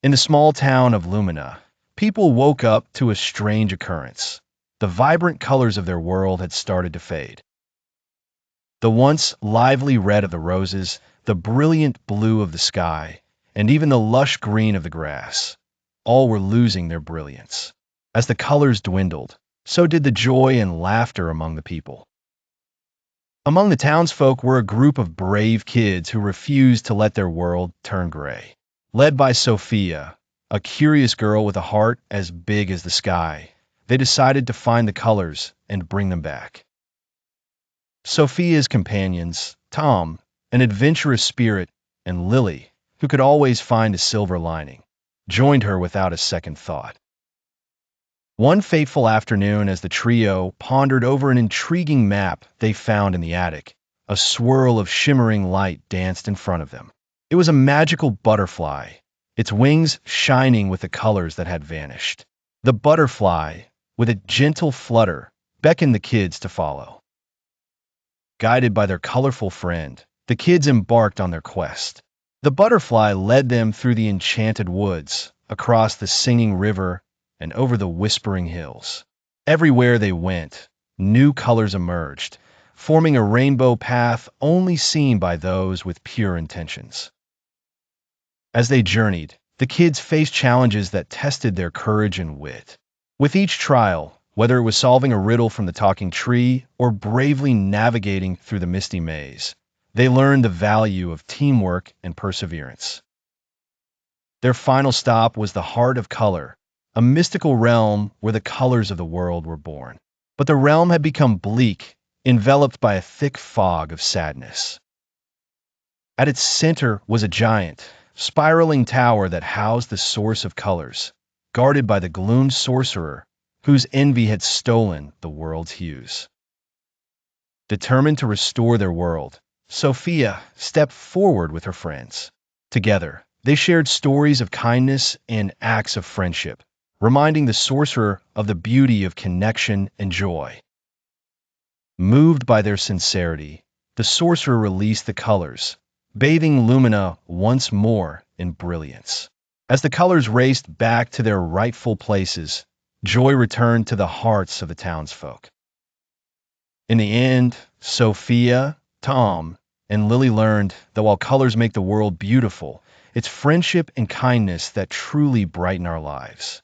In the small town of Lumina, people woke up to a strange occurrence. The vibrant colors of their world had started to fade. The once lively red of the roses, the brilliant blue of the sky, and even the lush green of the grass, all were losing their brilliance. As the colors dwindled, so did the joy and laughter among the people. Among the townsfolk were a group of brave kids who refused to let their world turn gray. Led by Sophia, a curious girl with a heart as big as the sky, they decided to find the colors and bring them back. Sophia's companions, Tom, an adventurous spirit, and Lily, who could always find a silver lining, joined her without a second thought. One fateful afternoon, as the trio pondered over an intriguing map they found in the attic, a swirl of shimmering light danced in front of them. It was a magical butterfly, its wings shining with the colors that had vanished. The butterfly, with a gentle flutter, beckoned the kids to follow. Guided by their colorful friend, the kids embarked on their quest. The butterfly led them through the enchanted woods, across the singing river, and over the whispering hills. Everywhere they went, new colors emerged, forming a rainbow path only seen by those with pure intentions. As they journeyed, the kids faced challenges that tested their courage and wit. With each trial, whether it was solving a riddle from the talking tree or bravely navigating through the misty maze, they learned the value of teamwork and perseverance. Their final stop was the Heart of Color, a mystical realm where the colors of the world were born. But the realm had become bleak, enveloped by a thick fog of sadness. At its center was a giant, spiraling tower that housed the source of colors, guarded by the gloom sorcerer, whose envy had stolen the world's hues. Determined to restore their world, Sophia stepped forward with her friends. Together, they shared stories of kindness and acts of friendship, reminding the sorcerer of the beauty of connection and joy. Moved by their sincerity, the sorcerer released the colors, bathing Lumina once more in brilliance. As the colors raced back to their rightful places, joy returned to the hearts of the townsfolk. In the end, Sophia, Tom, and Lily learned that while colors make the world beautiful, it's friendship and kindness that truly brighten our lives.